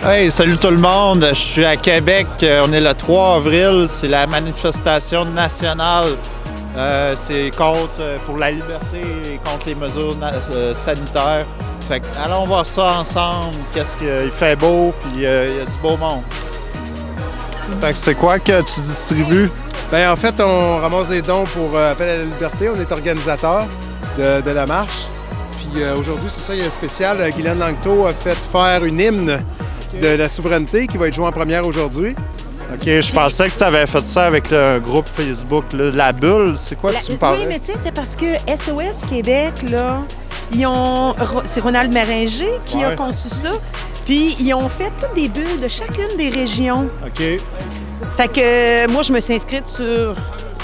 Hey, salut tout le monde. Je suis à Québec. On est le 3 avril. C'est la manifestation nationale. C'est pour la liberté et contre les mesures sanitaires. Fait que, allons voir ça ensemble. Qu'est-ce qu'il fait beau, puis il y a du beau monde. Fait que c'est quoi que tu distribues? Bien, en fait, on ramasse des dons pour Appel à la liberté. On est organisateur de la marche. Puis aujourd'hui, c'est ça, il y a un spécial. Guylaine Langto a fait faire une hymne de la souveraineté qui va être jouée en première aujourd'hui. OK, je pensais que tu avais fait ça avec le groupe Facebook, là. La Bulle. C'est quoi tu me parlais? Oui, mais tu sais, c'est parce que SOS Québec, là, c'est Ronald Maringer qui a conçu ça. Puis ils ont fait toutes des bulles de chacune des régions. OK. Fait que moi, je me suis inscrite sur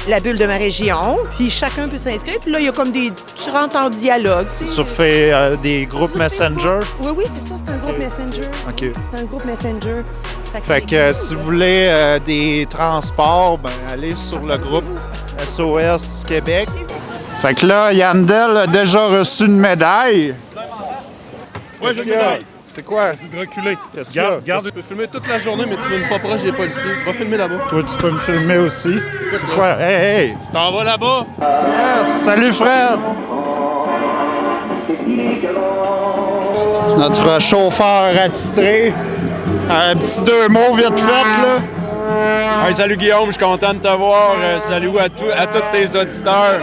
la bulle de ma région, puis chacun peut s'inscrire. Puis là, il y a comme tu rentres en dialogue. Sur des groupes Messenger? Oui, c'est ça, c'est un groupe Messenger. OK. C'est un groupe Messenger. Fait que si vous voulez des transports, ben allez sur le groupe SOS Québec. Fait que là, Yandel a déjà reçu une médaille. Ouais, j'ai une médaille. C'est quoi? De reculer. Qu'est-ce qu'il y a? Regarde, tu peux filmer toute la journée, mais tu filmes pas proche des policiers. Va filmer là-bas. Toi, tu peux me filmer aussi. C'est quoi? Hey! Tu t'en vas là-bas? Yes! Salut, Fred! Notre chauffeur attitré. Un petit 2 mots vite fait, là. Hey, salut Guillaume, je suis content de te voir. Salut à tous tes auditeurs.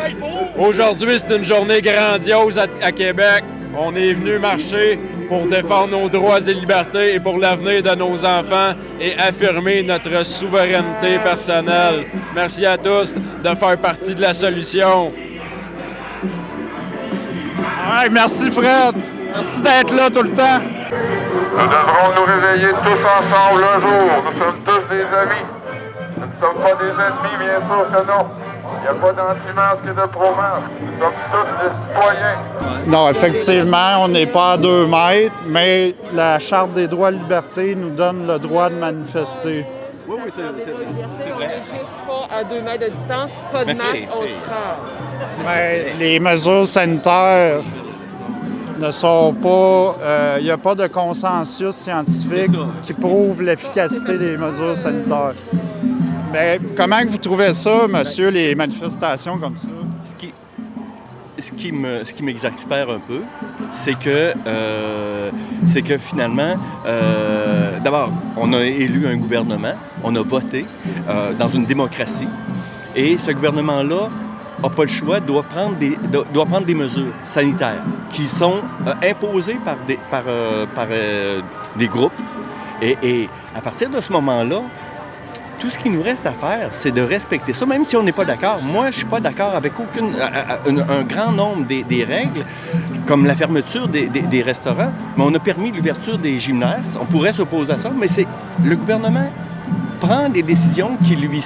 Aujourd'hui, c'est une journée grandiose à Québec. On est venu marcher pour défendre nos droits et libertés et pour l'avenir de nos enfants et affirmer notre souveraineté personnelle. Merci à tous de faire partie de la solution. Hey, merci, Fred. Merci d'être là tout le temps. Nous devrons nous réveiller tous ensemble un jour. Nous sommes tous des amis. Nous ne sommes pas des ennemis, bien sûr que non. Il n'y a pas d'anti-masque et de pro-masque. Nous sommes tous des citoyens. Non, effectivement, on n'est pas à 2 mètres, mais la Charte des droits et libertés nous donne le droit de manifester. Oui, c'est vrai. Pas à 2 mètres de distance, pas de masque, on se parle. Mais les mesures sanitaires ne sont pas... Il n'y a pas de consensus scientifique qui prouve l'efficacité des mesures sanitaires. Mais comment vous trouvez ça, monsieur, les manifestations comme ça? Ce qui m'exaspère un peu, c'est que finalement, d'abord, on a élu un gouvernement, on a voté dans une démocratie, et ce gouvernement-là n'a pas le choix, doit prendre des mesures sanitaires qui sont imposées par des groupes. Et à partir de ce moment-là, tout ce qu'il nous reste à faire, c'est de respecter ça, même si on n'est pas d'accord. Moi, je ne suis pas d'accord avec un grand nombre des règles, comme la fermeture des restaurants, mais on a permis l'ouverture des gymnases. On pourrait s'opposer à ça, mais le gouvernement prend des décisions qui lui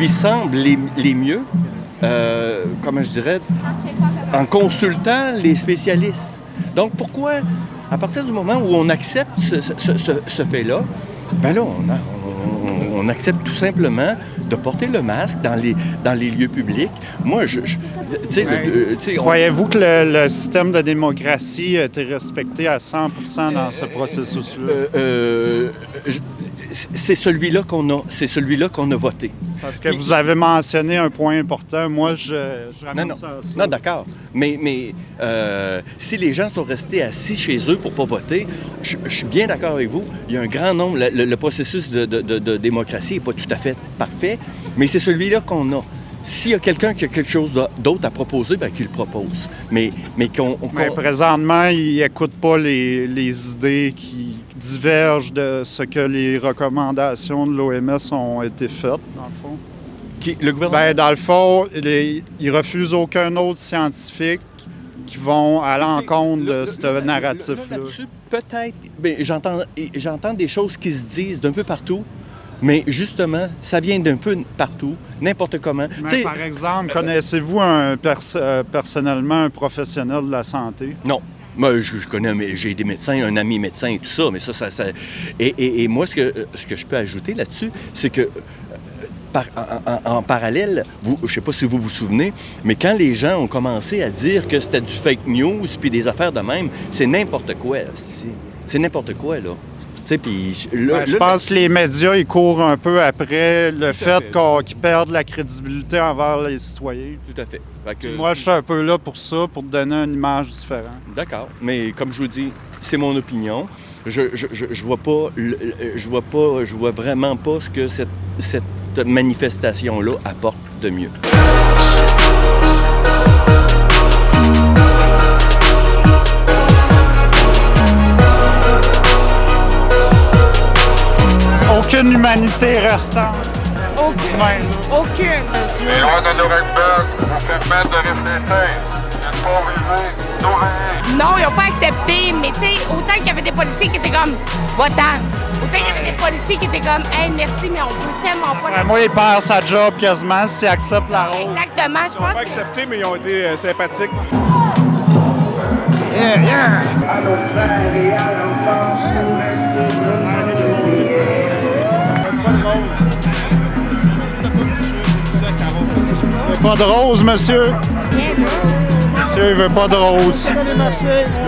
semblent les mieux, comment je dirais, en consultant les spécialistes. Donc, pourquoi, à partir du moment où on accepte ce fait-là, ben là, on accepte tout simplement de porter le masque dans les lieux publics. Moi, croyez-vous que le système de démocratie a été respecté à 100% dans ce processus-là? C'est celui-là qu'on a voté. Parce que vous avez mentionné un point important. Moi, je ramène ça à ça. Non, d'accord. Mais si les gens sont restés assis chez eux pour ne pas voter, je suis bien d'accord avec vous. Il y a un grand nombre... Le processus de démocratie n'est pas tout à fait parfait, mais c'est celui-là qu'on a. S'il y a quelqu'un qui a quelque chose d'autre à proposer, bien, qu'il le propose. Mais présentement, ils n'écoutent pas les idées qui divergent de ce que les recommandations de l'OMS ont été faites, dans le fond. Le gouvernement? Bien, dans le fond, ils refusent aucun autre scientifique qui vont à l'encontre de ce narratif-là. Peut-être. Bien, j'entends des choses qui se disent d'un peu partout. Mais justement, ça vient d'un peu partout, n'importe comment. Mais par exemple, connaissez-vous personnellement un professionnel de la santé? Non. Moi, je connais, j'ai des médecins, un ami médecin et tout ça, mais ça... Et moi, ce que je peux ajouter là-dessus, c'est que en parallèle, je ne sais pas si vous vous souvenez, mais quand les gens ont commencé à dire que c'était du fake news puis des affaires de même, c'est n'importe quoi. C'est n'importe quoi, là. sais, puis Je pense que les médias, ils courent un peu après le fait qu'ils perdent la crédibilité envers les citoyens. Tout à fait. Moi, je suis un peu là pour ça, pour te donner une image différente. D'accord. Mais comme je vous dis, c'est mon opinion. Je vois vraiment pas ce que cette manifestation-là apporte de mieux. Aucune humanité restante. Aucune. Les lois de Nuremberg vous permettent de réfléchir. Vous n'êtes pas obligés d'ouvrir. Non, ils n'ont pas accepté, mais tu sais, autant qu'il y avait des policiers qui étaient comme, va-t'en. Autant qu'il y avait des policiers qui étaient comme, hey, merci, mais on peut tellement pas. Moi, il perd sa job quasiment s'il accepte la rose. Exactement, je pense. Pas accepté, mais ils ont été sympathiques. Pas de rose, monsieur. Monsieur, il veut pas de rose. Il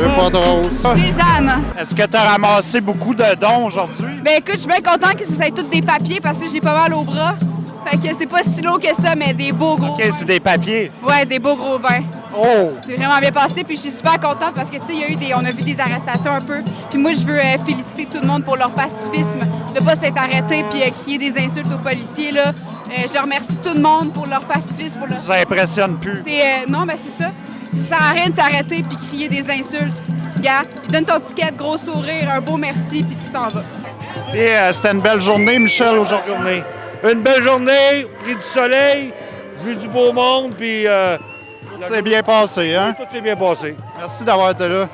veut pas de rose. Suzanne. Est-ce que tu as ramassé beaucoup de dons aujourd'hui? Ben écoute, je suis bien contente que ça soit tous des papiers parce que j'ai pas mal au bras. Fait que c'est pas si lourd que ça, mais des beaux gros. OK, c'est des papiers. Ouais, des beaux gros vins. Oh! C'est vraiment bien passé, puis je suis super contente parce que, tu sais, on a vu des arrestations un peu. Puis moi, je veux féliciter tout le monde pour leur pacifisme, de pas s'être arrêté puis crier des insultes aux policiers, là. Je remercie tout le monde pour leur pacifisme. Ça impressionne plus. Non, ben c'est ça. Ça sert à rien de s'arrêter puis crier des insultes. Gars, donne ton ticket, gros sourire, un beau merci, puis tu t'en vas. Et c'était une belle journée, Michel, aujourd'hui. Une belle journée, pris du soleil, vu du beau monde, puis... Tout s'est bien passé, hein? Tout s'est bien passé. Merci d'avoir été là.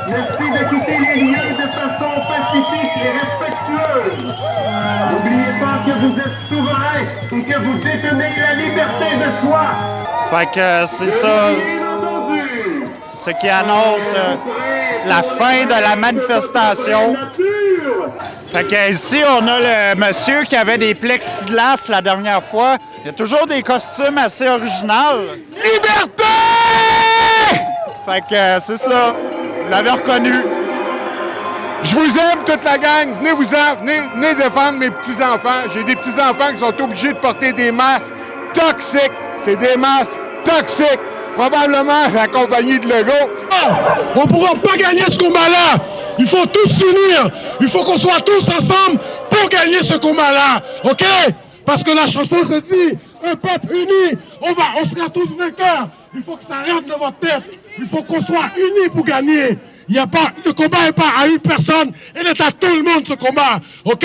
Merci de quitter les lieux de façon pacifique et respectueuse. N'oubliez pas que vous êtes souverain et que vous détenez la liberté de choix. Fait que c'est ça, ce qui annonce la fin de la manifestation. Fait que ici, on a le monsieur qui avait des plexiglas la dernière fois. Il y a toujours des costumes assez originaux. Liberté! Fait que c'est ça. Vous l'avez reconnu. Je vous aime, toute la gang. Venez-vous-en. Venez défendre mes petits-enfants. J'ai des petits-enfants qui sont obligés de porter des masques toxiques. C'est des masques toxiques. Probablement accompagnés de Legault. On ne pourra pas gagner ce combat-là. Il faut tous s'unir. Il faut qu'on soit tous ensemble pour gagner ce combat-là. OK? Parce que la chanson se dit, un peuple uni, on sera tous vainqueurs. Il faut que ça rentre dans votre tête. Il faut qu'on soit unis pour gagner. Le combat n'est pas à une personne, il est à tout le monde ce combat. OK?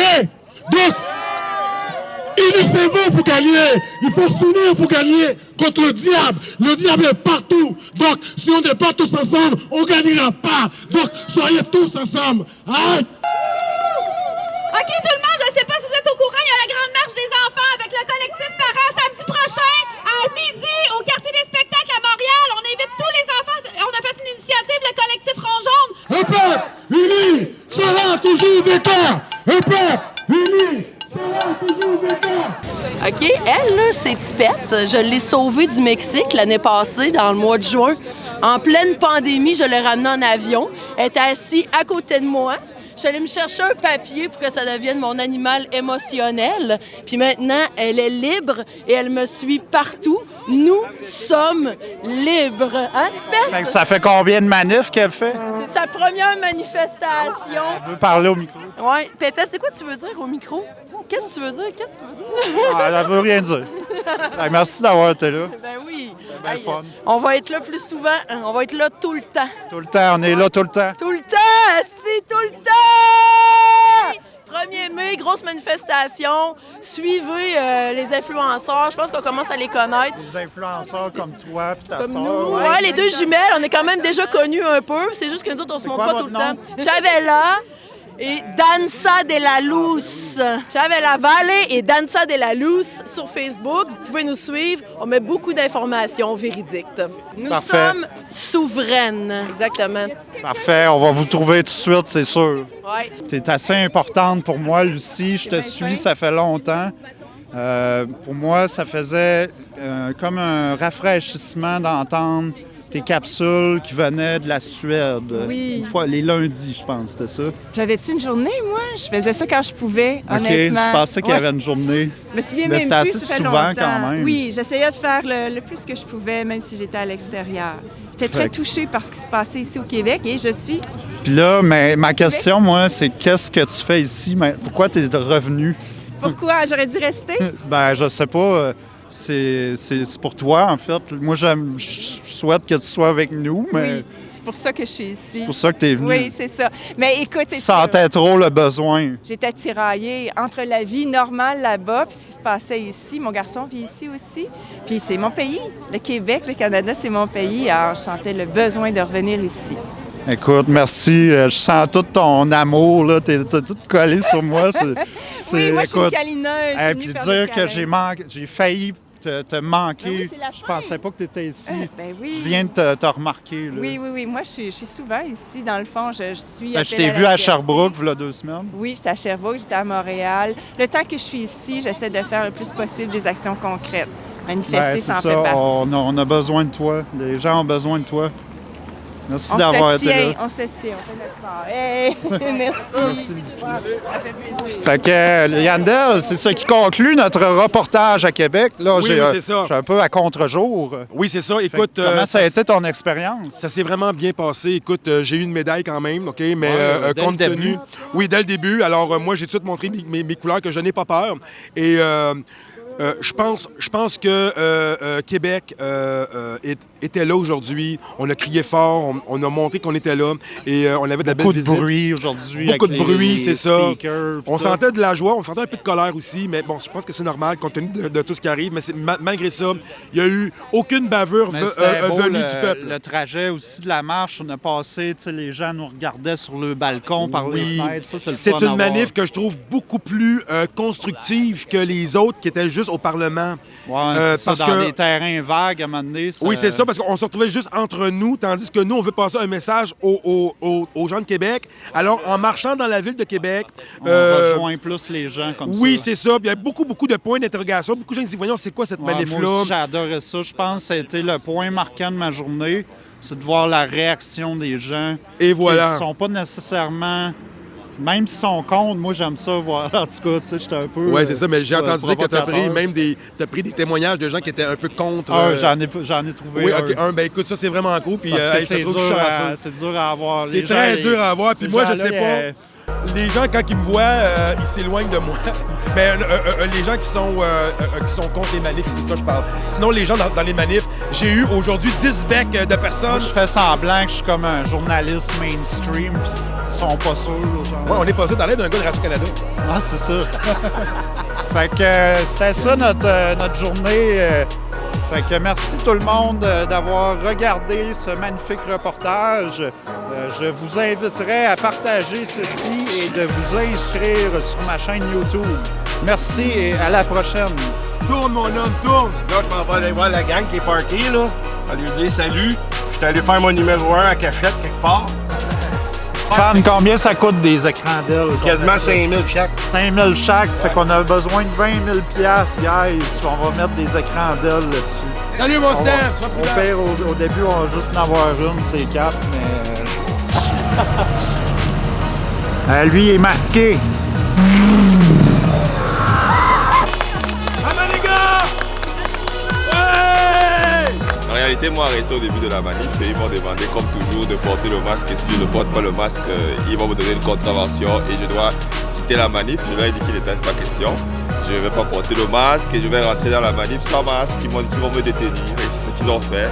Donc, unissez-vous pour gagner. Il faut s'unir pour gagner contre le diable. Le diable est partout. Donc, si on n'est pas tous ensemble, on ne gagnera pas. Donc, soyez tous ensemble. Hein? OK, tout le monde, je ne sais pas si vous êtes au courant, il y a la grande marche des enfants avec le collectif Parents samedi prochain à midi au quartier des spectacles à Montréal. On invite tous les enfants. On a fait une initiative, le collectif Rond Jaune. Un peuple uni sera toujours vainqueur. Un peuple uni sera toujours vainqueur. OK, elle, là, c'est Tipette. Je l'ai sauvée du Mexique l'année passée, dans le mois de juin. En pleine pandémie, je l'ai ramenée en avion. Elle était assise à côté de moi. Je suis allée me chercher un papier pour que ça devienne mon animal émotionnel. Puis maintenant, elle est libre et elle me suit partout. Nous sommes libres. Hein, Tipette? Ça fait combien de manifs qu'elle fait? C'est sa première manifestation. Elle veut parler au micro. Oui. Pépette, c'est quoi tu veux dire au micro? Qu'est-ce que tu veux dire? Elle veut rien dire. Merci d'avoir été là. Ben oui. Belle fun. On va être là plus souvent. On va être là tout le temps. Tout le temps, on est là tout le temps. Tout le temps! Si, tout le temps! 1er mai, grosse manifestation. Suivez les influenceurs. Je pense qu'on commence à les connaître. Les influenceurs comme toi et ta comme soeur. nous. Ouais, les deux jumelles, on est quand même déjà connus un peu. C'est juste que nous autres, on se montre pas tout le temps. Chavella et Danza de la Luz. Chavella Valley et Danza de la Luz sur Facebook. Vous pouvez nous suivre. On met beaucoup d'informations véridiques. Nous sommes souveraines. Exactement. Parfait. On va vous trouver tout de suite, c'est sûr. Ouais. Tu es assez importante pour moi, Lucie. Je te suis, ça fait longtemps. Pour moi, ça faisait comme un rafraîchissement d'entendre tes capsules qui venaient de la Suède. Oui. Une fois, les lundis, je pense, c'était ça. J'avais-tu une journée, moi? Je faisais ça quand je pouvais, honnêtement. OK, je pensais qu'il y avait une journée. Je me souviens Mais même c'était plus, assez ça fait souvent longtemps. quand même. Oui, j'essayais de faire le plus que je pouvais, même si j'étais à l'extérieur. J'étais très touchée par ce qui se passait ici au Québec et je suis... Puis là, mais ma question, moi, c'est qu'est-ce que tu fais ici? Pourquoi tu es revenu? Pourquoi? J'aurais dû rester? Ben, je sais pas. C'est pour toi, en fait. Moi, je souhaite que tu sois avec nous, mais... Oui, c'est pour ça que je suis ici. C'est pour ça que tu es venu. Oui, c'est ça. Mais écoute... Tu sentais trop le besoin. J'étais tiraillée entre la vie normale là-bas puis ce qui se passait ici. Mon garçon vit ici aussi. Puis c'est mon pays. Le Québec, le Canada, c'est mon pays. Alors, je sentais le besoin de revenir ici. Écoute, merci. Je sens tout ton amour, là. T'es tout collé sur moi. Oui, moi, je suis une câlineuse. Et puis dire que j'ai failli te manquer. Ben oui, je pensais pas que tu étais ici. Ben oui. Je viens de te remarquer. Là. Oui. Moi, je suis souvent ici, dans le fond. Je suis... je t'ai vu à Sherbrooke, il y a 2 semaines. Oui, j'étais à Sherbrooke, j'étais à Montréal. Le temps que je suis ici, j'essaie de faire le plus possible des actions concrètes. Manifester, ça en fait partie. On a besoin de toi. Les gens ont besoin de toi. Merci d'avoir été là. On se tient, on fait notre part. Hey, merci. Ça fait plaisir. Fait que, Yandel, c'est ça qui conclut notre reportage à Québec. Là, oui, c'est ça. Je suis un peu à contre-jour. Oui, c'est ça. Écoute, comment ça a été ton expérience? Ça s'est vraiment bien passé. Écoute, j'ai eu une médaille quand même, OK? Mais compte dès le tenu... début? Oui, dès le début. Alors, moi, j'ai tout de suite montré mes couleurs, que je n'ai pas peur. Et... je pense que Québec était là aujourd'hui. On a crié fort, on a montré qu'on était là et on avait de la belle visite. Beaucoup de bruit aujourd'hui. Beaucoup de bruit, c'est ça. On ça. sentait de la joie, on sentait un peu de colère aussi, mais bon, je pense que c'est normal compte tenu de tout ce qui arrive. Mais malgré ça, il n'y a eu aucune bavure venue du peuple. Le trajet aussi de la marche, on a passé, les gens nous regardaient sur le balcon par les fenêtres. C'est une manif que je trouve beaucoup plus constructive que les autres qui étaient juste au Parlement. Oui, c'est ça, dans des terrains vagues, à un moment donné. Oui, c'est ça, parce qu'on se retrouvait juste entre nous, tandis que nous, on veut passer un message aux gens de Québec. Alors, en marchant dans la ville de Québec... On rejoint plus les gens comme ça. Oui, c'est ça. Puis il y a beaucoup de points d'interrogation. Beaucoup de gens se disent, voyons, c'est quoi cette manif-là? Moi aussi, j'ai adoré ça. Je pense que ça a été le point marquant de ma journée. C'est de voir la réaction des gens. Et voilà. Qui ne sont pas nécessairement... Même s'ils sont contre, moi, j'aime ça voir. En tout cas, tu sais, j'étais un peu... Oui, c'est ça, mais j'ai entendu dire que tu as pris provocateur. t'as pris des témoignages de gens qui étaient un peu contre... J'en ai trouvé oui, OK, ben écoute, ça, c'est vraiment cool. Puis, parce que c'est dur à avoir. C'est très dur à avoir. Puis moi, je sais pas... Les gens, quand ils me voient, ils s'éloignent de moi. Mais les gens qui sont contre les manifs, tout ça, je parle. Sinon, les gens dans les manifs, j'ai eu aujourd'hui 10 becs de personnes. Moi, je fais semblant que je suis comme un journaliste mainstream, puis ils sont pas sûrs. Ouais, on n'est pas sûr dans l'aide d'un gars de Radio-Canada. Ah, c'est ça. Fait que c'était ça notre journée. Fait que merci tout le monde d'avoir regardé ce magnifique reportage. Je vous inviterai à partager ceci et de vous inscrire sur ma chaîne YouTube. Merci et à la prochaine. Tourne, mon homme, tourne! Là, je m'en vais aller voir la gang qui est parkée, là. On va lui dire salut. Je suis allé faire mon numéro 1 à cachette quelque part. Fan, combien ça coûte des écrans d'elle? Quasiment 5 000 chaque. 5 000 chaque, fait qu'on a besoin de 20 000 $, guys. On va mettre des écrans d'elle là-dessus. Salut, mon Steph! Au pire, au début, on va juste en avoir une, c'est 4, mais... lui, il est masqué. Ah, les gars! Ouais! En réalité, moi, arrêté au début de la manif et ils m'ont demandé, comme toujours, de porter le masque. Et si je ne porte pas le masque, ils vont me donner une contravention et je dois quitter la manif. Je leur ai dit qu'il n'était pas question. Je ne vais pas porter le masque et je vais rentrer dans la manif sans masque. Ils m'ont dit qu'ils vont me détenir et c'est ce qu'ils ont fait.